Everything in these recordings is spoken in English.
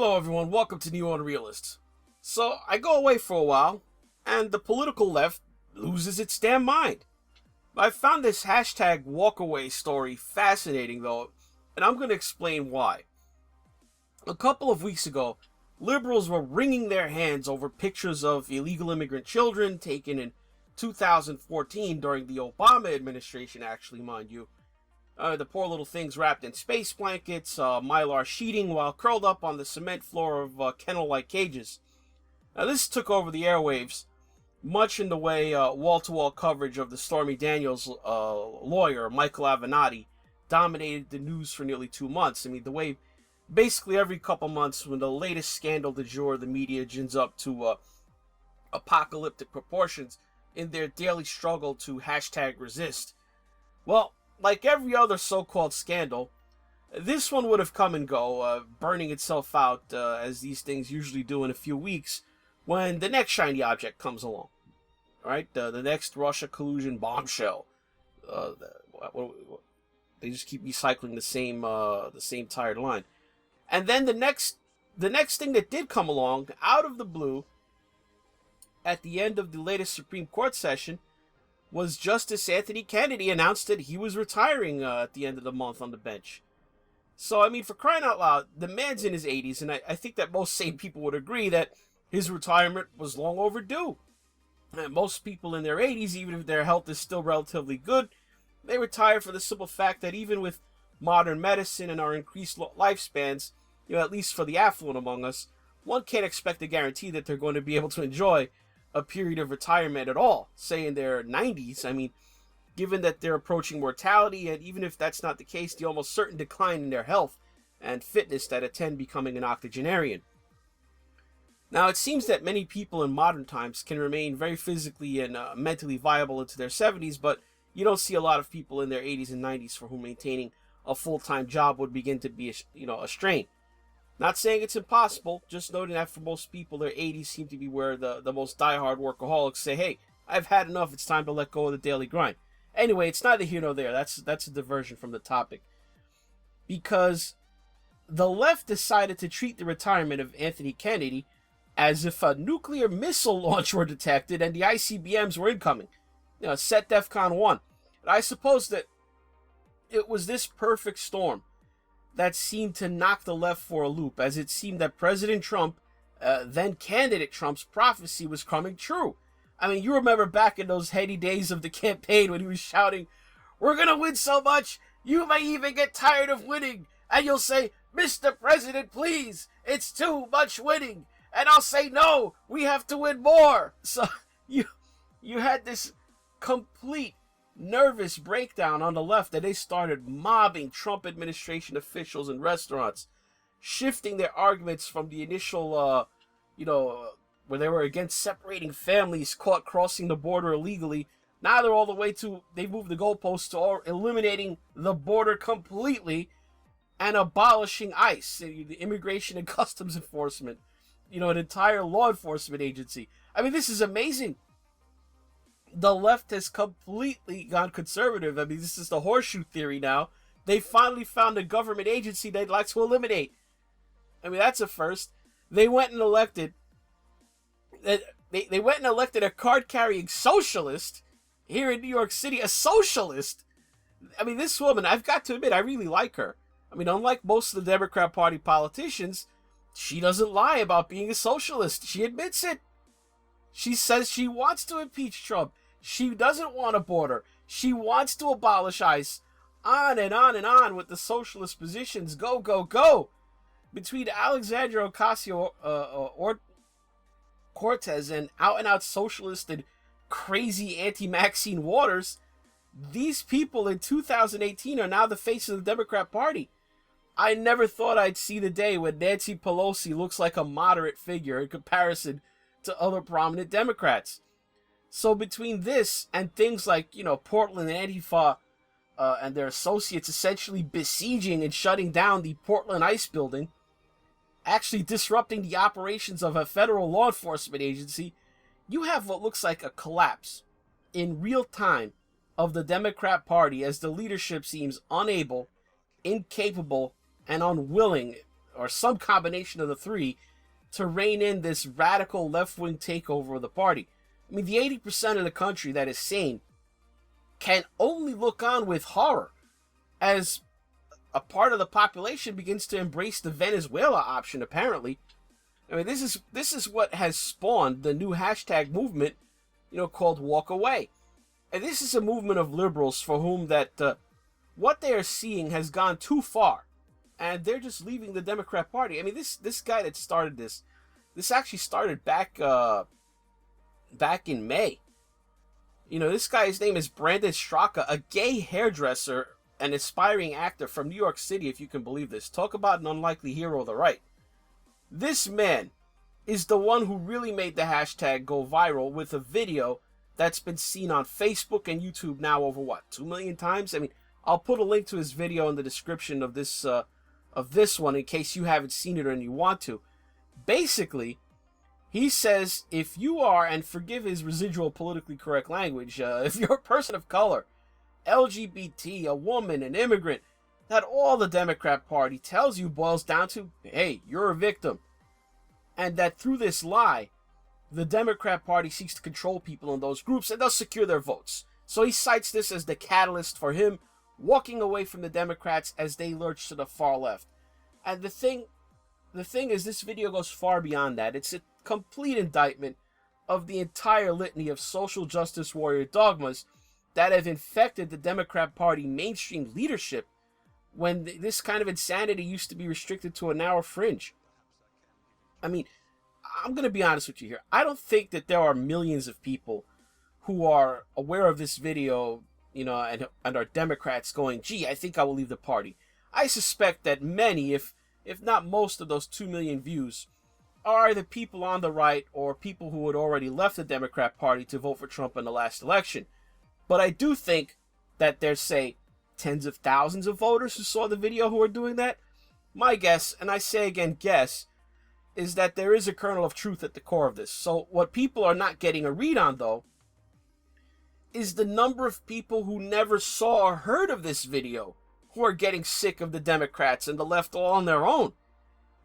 Hello everyone, welcome to New Unrealists. So, I go away for a while, and the political left loses its damn mind. I found this hashtag WalkAway story fascinating though, and I'm going to explain why. A couple of weeks ago, liberals were wringing their hands over pictures of illegal immigrant children taken in 2014 during the Obama administration, actually, mind you. The poor little things wrapped in space blankets, mylar sheeting, while curled up on the cement floor of kennel-like cages. Now, this took over the airwaves, much in the way wall-to-wall coverage of the Stormy Daniels lawyer, Michael Avenatti, dominated the news for nearly 2 months. I mean, the way basically every couple months when the latest scandal du jour, the media gins up to apocalyptic proportions in their daily struggle to hashtag resist. Well, like every other so-called scandal, this one would have come and go, burning itself out, as these things usually do in a few weeks, when the next shiny object comes along. Right? The next Russia collusion bombshell. They just keep recycling the same tired line. And then the next thing that did come along, out of the blue, at the end of the latest Supreme Court session, was Justice Anthony Kennedy announced that he was retiring at the end of the month on the bench. So, I mean, for crying out loud, the man's in his 80s, and I think that most sane people would agree that his retirement was long overdue. And most people in their 80s, even if their health is still relatively good, they retire for the simple fact that even with modern medicine and our increased lifespans, at least for the affluent among us, one can't expect a guarantee that they're going to be able to enjoy a period of retirement at all, say in their 90s. I mean, given that they're approaching mortality, and even if that's not the case, the almost certain decline in their health and fitness that attend becoming an octogenarian. Now, it seems that many people in modern times can remain very physically and mentally viable into their 70s, but you don't see a lot of people in their 80s and 90s for whom maintaining a full-time job would begin to be a strain. Not saying it's impossible, just noting that for most people, their 80s seem to be where the most diehard workaholics say, hey, I've had enough, it's time to let go of the daily grind. Anyway, it's neither here nor there. That's a diversion from the topic. Because the left decided to treat the retirement of Anthony Kennedy as if a nuclear missile launch were detected and the ICBMs were incoming. Set DEFCON 1. And I suppose that it was this perfect storm that seemed to knock the left for a loop, as it seemed that President Trump, then candidate Trump's prophecy was coming true. I mean, you remember back in those heady days of the campaign when he was shouting, "We're gonna win so much, you may even get tired of winning," and you'll say, "Mr. President, please, it's too much winning," and I'll say, "No, we have to win more." So you had this complete nervous breakdown on the left, and they started mobbing Trump administration officials in restaurants, shifting their arguments from the initial, where they were against separating families caught crossing the border illegally. Now they're all the way to, they moved the goalposts to eliminating the border completely and abolishing ICE, the Immigration and Customs Enforcement, an entire law enforcement agency. I mean, this is amazing. The left has completely gone conservative. I mean, this is the horseshoe theory now. They finally found a government agency they'd like to eliminate. I mean, that's a first. They went and elected a card-carrying socialist here in New York City. A socialist? I mean, this woman, I've got to admit, I really like her. I mean, unlike most of the Democrat Party politicians, she doesn't lie about being a socialist. She admits it. She says she wants to impeach Trump. She doesn't want a border. She wants to abolish ICE. On and on and on with the socialist positions. Go, go, go. Between Alexandria Ocasio-Cortez and out-and-out socialist and crazy anti-Maxine Waters, these people in 2018 are now the face of the Democrat Party. I never thought I'd see the day when Nancy Pelosi looks like a moderate figure in comparison to other prominent Democrats. So between this and things like, Portland and Antifa and their associates essentially besieging and shutting down the Portland ICE building, actually disrupting the operations of a federal law enforcement agency, you have what looks like a collapse in real time of the Democrat Party as the leadership seems unable, incapable, and unwilling, or some combination of the three, to rein in this radical left-wing takeover of the party. I mean, the 80% of the country that is sane can only look on with horror as a part of the population begins to embrace the Venezuela option, apparently. I mean, this is what has spawned the new hashtag movement, called WalkAway. And this is a movement of liberals for whom that what they are seeing has gone too far, and they're just leaving the Democrat Party. I mean, this guy that started this actually started back in May. This guy's name is Brandon Straka, a gay hairdresser, an aspiring actor from New York City, if you can believe this. Talk about an unlikely hero of the right. This man is the one who really made the hashtag go viral with a video that's been seen on Facebook and YouTube now over, 2 million times? I mean, I'll put a link to his video in the description of this one in case you haven't seen it and you want to. Basically, he says if you are, and forgive his residual politically correct language, if you're a person of color, LGBT, a woman, an immigrant, that all the Democrat Party tells you boils down to, hey, you're a victim. And that through this lie, the Democrat Party seeks to control people in those groups and thus secure their votes. So he cites this as the catalyst for him walking away from the Democrats as they lurch to the far left. And the thing is, this video goes far beyond that. It's a complete indictment of the entire litany of social justice warrior dogmas that have infected the Democrat Party mainstream leadership when this kind of insanity used to be restricted to a narrow fringe. I mean, I'm going to be honest with you here. I don't think that there are millions of people who are aware of this video, and are Democrats going, gee, I think I will leave the party. I suspect that many, if not most of those 2 million views, are either people on the right or people who had already left the Democrat Party to vote for Trump in the last election. But I do think that there's, say, tens of thousands of voters who saw the video who are doing that. My guess, and I say again guess, is that there is a kernel of truth at the core of this. So what people are not getting a read on, though, is the number of people who never saw or heard of this video who are getting sick of the Democrats and the left all on their own.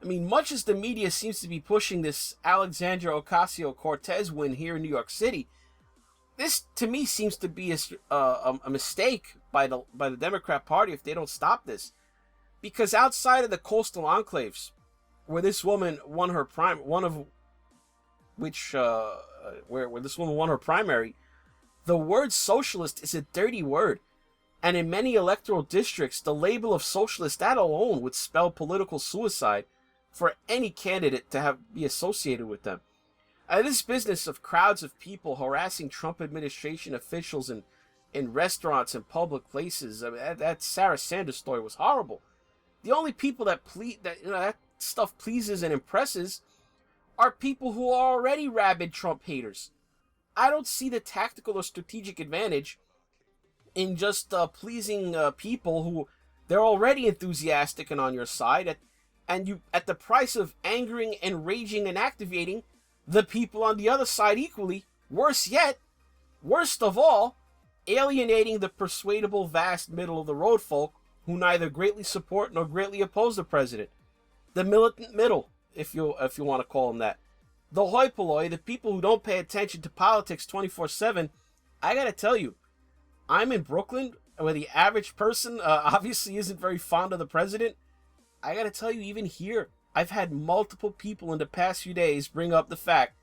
I mean, much as the media seems to be pushing this Alexandria Ocasio-Cortez win here in New York City, this, to me, seems to be a mistake by the Democrat Party if they don't stop this. Because outside of the coastal enclaves, where this woman won her where this woman won her primary, the word socialist is a dirty word. And in many electoral districts, the label of socialist, that alone would spell political suicide for any candidate to be associated with them. This business of crowds of people harassing Trump administration officials in restaurants and public places, I mean, that Sarah Sanders story was horrible. The only people that stuff pleases and impresses are people who are already rabid Trump haters. I don't see the tactical or strategic advantage in just pleasing people who they're already enthusiastic and on your side, and you at the price of angering, enraging, and activating the people on the other side equally. Worse yet, worst of all, alienating the persuadable vast middle of the road folk who neither greatly support nor greatly oppose the president. The militant middle, if you want to call them that. The hoi polloi, the people who don't pay attention to politics 24/7. I gotta tell you, I'm in Brooklyn, where the average person obviously isn't very fond of the president. I gotta tell you, even here, I've had multiple people in the past few days bring up the fact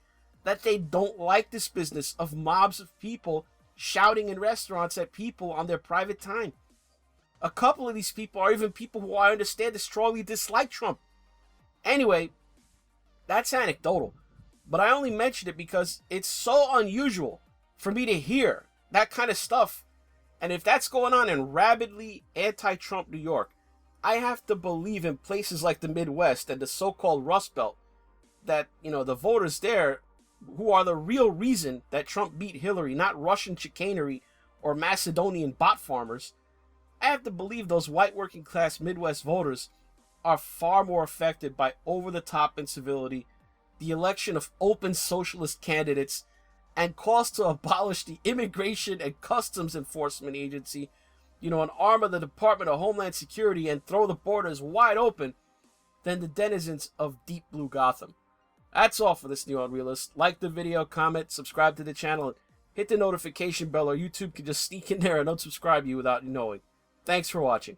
that they don't like this business of mobs of people shouting in restaurants at people on their private time. A couple of these people are even people who I understand strongly dislike Trump. Anyway, that's anecdotal, but I only mention it because it's so unusual for me to hear that kind of stuff. And if that's going on in rabidly anti-Trump New York, I have to believe in places like the Midwest and the so-called Rust Belt that, the voters there who are the real reason that Trump beat Hillary, not Russian chicanery or Macedonian bot farmers. I have to believe those white working class Midwest voters are far more affected by over-the-top incivility, the election of open socialist candidates, and calls to abolish the Immigration and Customs Enforcement Agency, an arm of the Department of Homeland Security, and throw the borders wide open, than the denizens of Deep Blue Gotham. That's all for this New Unrealist. Like the video, comment, subscribe to the channel, and hit the notification bell, or YouTube can just sneak in there and unsubscribe you without you knowing. Thanks for watching.